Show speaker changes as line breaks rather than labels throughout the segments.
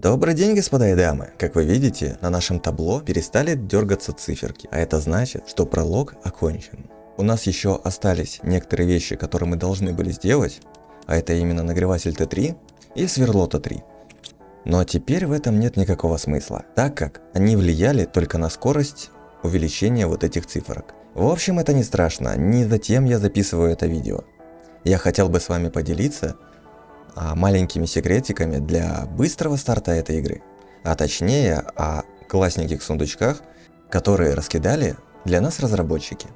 Добрый день, господа и дамы! Как вы видите, на нашем табло перестали дергаться циферки, а это значит, что пролог окончен. У нас еще остались некоторые вещи, которые мы должны были сделать, а это именно нагреватель Т3 и сверло Т3. Но теперь в этом нет никакого смысла, так как они влияли только на скорость увеличения вот этих циферок. В общем, это не страшно, не затем я записываю это видео. Я хотел бы с вами поделиться маленькими секретиками для быстрого старта этой игры, а точнее о классненьких сундучках, которые раскидали для нас разработчики.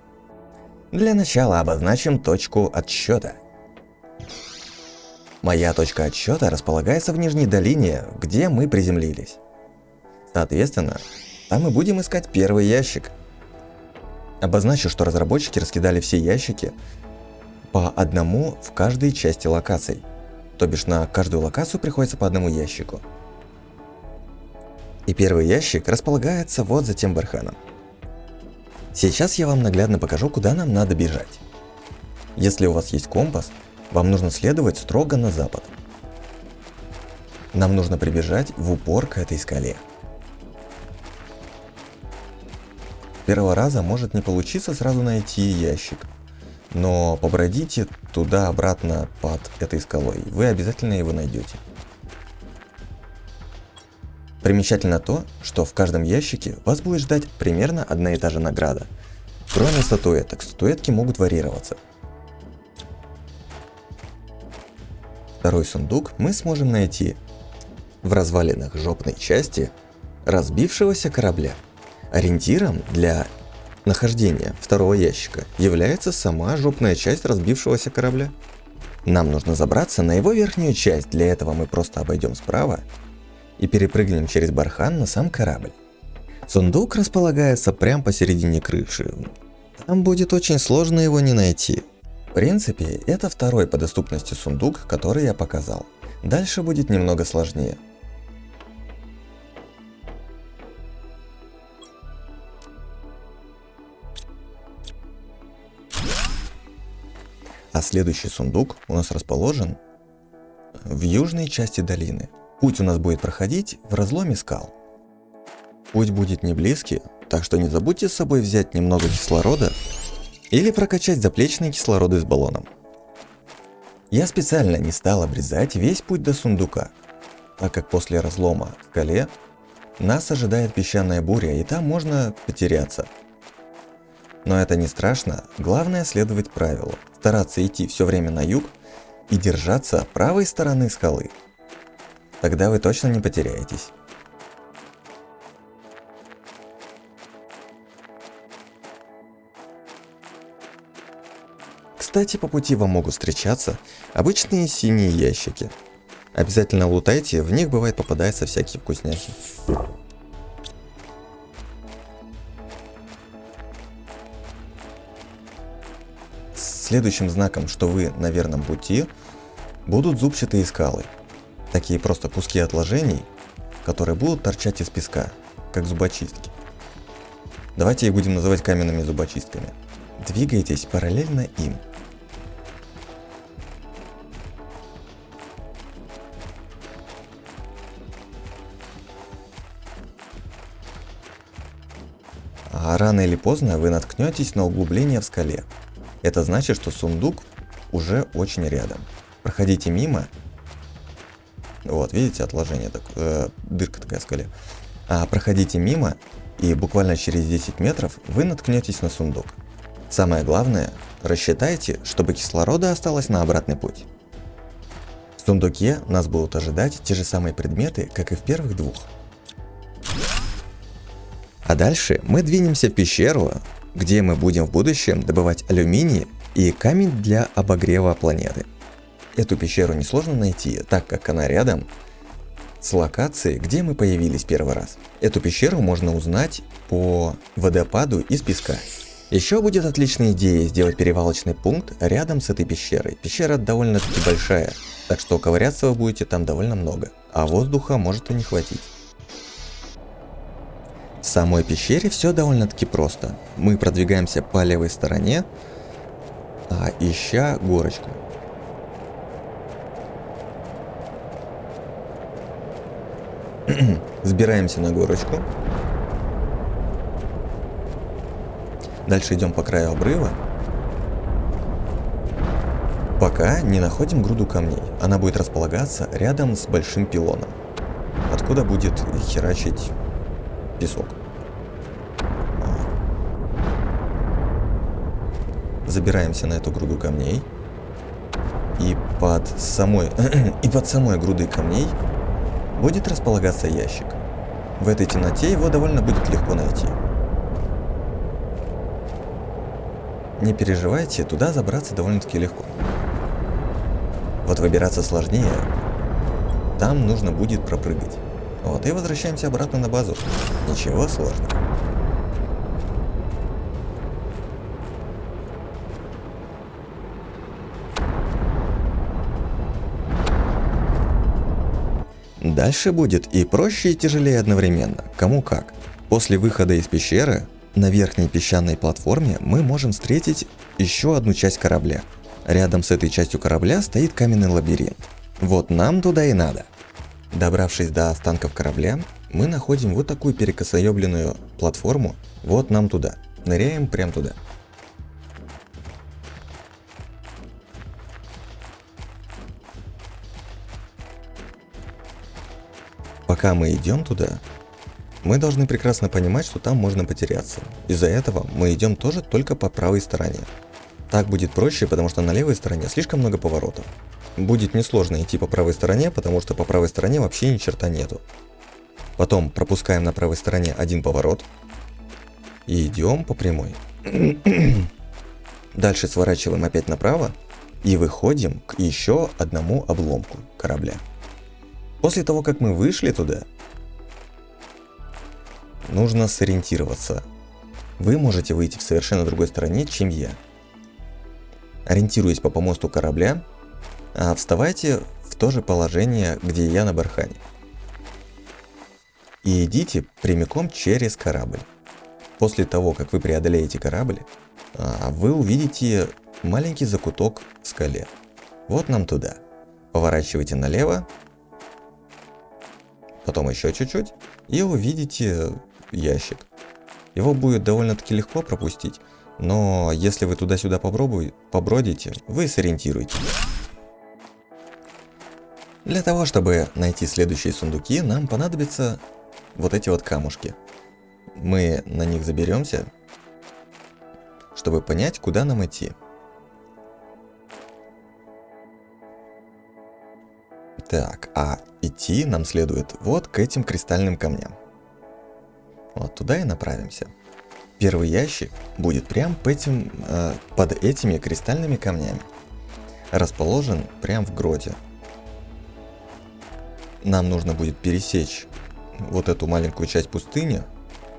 Для начала обозначим точку отсчета. Моя точка отсчета располагается в нижней долине, где мы приземлились. Соответственно, там мы будем искать первый ящик. Обозначу, что разработчики раскидали все ящики по одному в каждой части локаций. То бишь на каждую локацию приходится по одному ящику. И первый ящик располагается вот за тем барханом. Сейчас я вам наглядно покажу, куда нам надо бежать. Если у вас есть компас, вам нужно следовать строго на запад. Нам нужно прибежать в упор к этой скале. С первого раза может не получиться сразу найти ящик. Но побродите туда-обратно под этой скалой, вы обязательно его найдете. Примечательно то, что в каждом ящике вас будет ждать примерно одна и та же награда. Кроме статуэток, статуэтки могут варьироваться. Второй сундук мы сможем найти в развалинах жопной части разбившегося корабля. Ориентиром для нахождения второго ящика является сама жопная часть разбившегося корабля. Нам нужно забраться на его верхнюю часть, для этого мы просто обойдем справа и перепрыгнем через бархан на сам корабль. Сундук располагается прямо посередине крыши. Там будет очень сложно его не найти. В принципе, это второй по доступности сундук, который я показал. Дальше будет немного сложнее. А следующий сундук у нас расположен в южной части долины. Путь у нас будет проходить в разломе скал. Путь будет не близкий, так что не забудьте с собой взять немного кислорода или прокачать заплечные кислороды с баллоном. Я специально не стал обрезать весь путь до сундука, так как после разлома в скале нас ожидает песчаная буря, и там можно потеряться. Но это не страшно, главное следовать правилу, стараться идти все время на юг и держаться правой стороны скалы. Тогда вы точно не потеряетесь. Кстати, по пути вам могут встречаться обычные синие ящики. Обязательно лутайте, в них бывает попадаются всякие вкусняхи. Следующим знаком, что вы на верном пути, будут зубчатые скалы. Такие просто куски отложений, которые будут торчать из песка, как зубочистки. Давайте их будем называть каменными зубочистками. Двигайтесь параллельно им. А рано или поздно вы наткнетесь на углубление в скале. Это значит, что сундук уже очень рядом. Проходите мимо. Вот, видите, отложение, дырка такая в скале. Проходите мимо, и буквально через 10 метров вы наткнетесь на сундук. Самое главное, рассчитайте, чтобы кислорода осталось на обратный путь. В сундуке нас будут ожидать те же самые предметы, как и в первых двух. А дальше мы двинемся в пещеру, где мы будем в будущем добывать алюминий и камень для обогрева планеты. Эту пещеру несложно найти, так как она рядом с локацией, где мы появились первый раз. Эту пещеру можно узнать по водопаду из песка. Еще будет отличной идеей сделать перевалочный пункт рядом с этой пещерой. Пещера довольно-таки большая, так что ковыряться вы будете там довольно много, а воздуха может и не хватить. В самой пещере все довольно-таки просто. Мы продвигаемся по левой стороне, ища горочку. Сбираемся на горочку. Дальше идем по краю обрыва. Пока не находим груду камней. Она будет располагаться рядом с большим пилоном, откуда будет херачить песок. Забираемся на эту груду камней. И под самой грудой камней будет располагаться ящик. В этой темноте его довольно будет легко найти. Не переживайте, туда забраться довольно-таки легко. Вот выбираться сложнее. Там нужно будет пропрыгать. Вот и возвращаемся обратно на базу. Ничего сложного. Дальше будет и проще, и тяжелее одновременно. Кому как. После выхода из пещеры на верхней песчаной платформе мы можем встретить еще одну часть корабля. Рядом с этой частью корабля стоит каменный лабиринт. Вот нам туда и надо. Добравшись до останков корабля, мы находим вот такую перекосоебленную платформу. Вот нам туда. Ныряем прям туда. Пока мы идем туда, мы должны прекрасно понимать, что там можно потеряться. Из-за этого мы идем тоже только по правой стороне. Так будет проще, потому что на левой стороне слишком много поворотов. Будет несложно идти по правой стороне, потому что по правой стороне вообще ни черта нету. Потом пропускаем на правой стороне один поворот и идем по прямой. Дальше сворачиваем опять направо и выходим к еще одному обломку корабля. После того, как мы вышли туда, нужно сориентироваться. Вы можете выйти в совершенно другой стороне, чем я. Ориентируясь по помосту корабля, вставайте в то же положение, где я на бархане. И идите прямиком через корабль. После того, как вы преодолеете корабль, вы увидите маленький закуток в скале. Вот нам туда. Поворачивайте налево, потом еще чуть-чуть, и увидите ящик. Его будет довольно-таки легко пропустить, но если вы туда-сюда побродите, вы сориентируетесь. Для того, чтобы найти следующие сундуки, нам понадобятся вот эти вот камушки. Мы на них заберемся, чтобы понять, куда нам идти. Так, а идти нам следует вот к этим кристальным камням. Вот туда и направимся. Первый ящик будет прям под этими кристальными камнями. Расположен прям в гроте. Нам нужно будет пересечь вот эту маленькую часть пустыни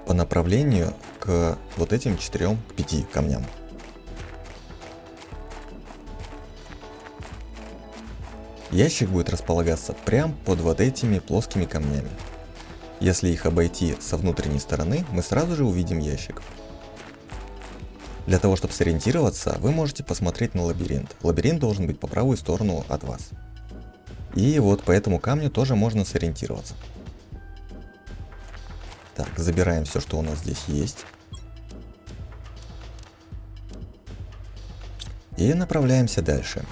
по направлению к вот этим 4-5 камням. Ящик будет располагаться прям под вот этими плоскими камнями. Если их обойти со внутренней стороны, мы сразу же увидим ящик. Для того, чтобы сориентироваться, вы можете посмотреть на лабиринт. Лабиринт должен быть по правую сторону от вас. И вот по этому камню тоже можно сориентироваться. Так, забираем все, что у нас здесь есть. И направляемся дальше.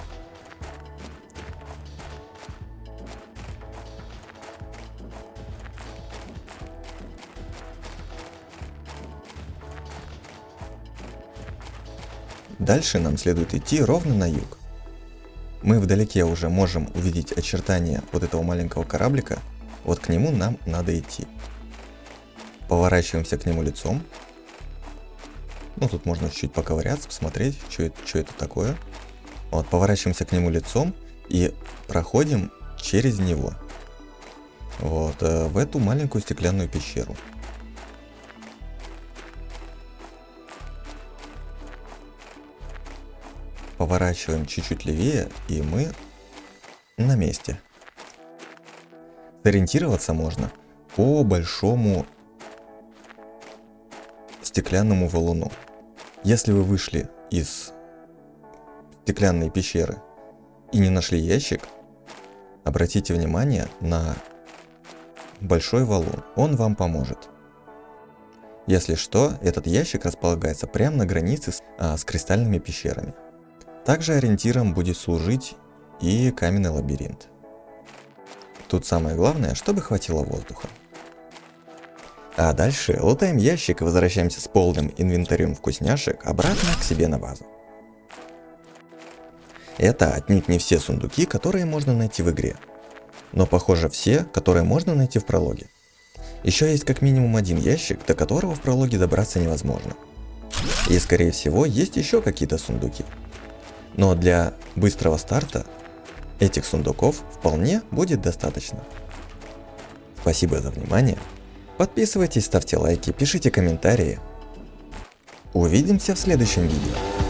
Дальше нам следует идти ровно на юг. Мы вдалеке уже можем увидеть очертания вот этого маленького кораблика. Вот к нему нам надо идти. Поворачиваемся к нему лицом. Ну, тут можно чуть-чуть поковыряться, посмотреть, что это такое. Вот, поворачиваемся к нему лицом и проходим через него. Вот, в эту маленькую стеклянную пещеру. Поворачиваем чуть-чуть левее, и мы на месте. Сориентироваться можно по большому стеклянному валуну. Если вы вышли из стеклянной пещеры и не нашли ящик, обратите внимание на большой валун, он вам поможет. Если что, этот ящик располагается прямо на границе с кристальными пещерами. Также ориентиром будет служить и каменный лабиринт. Тут самое главное, чтобы хватило воздуха. А дальше лутаем ящик и возвращаемся с полным инвентарем вкусняшек обратно к себе на базу. Это отнюдь не все сундуки, которые можно найти в игре. Но похоже все, которые можно найти в прологе. Еще есть как минимум один ящик, до которого в прологе добраться невозможно. И скорее всего есть еще какие-то сундуки. Но для быстрого старта этих сундуков вполне будет достаточно. Спасибо за внимание. Подписывайтесь, ставьте лайки, пишите комментарии. Увидимся в следующем видео.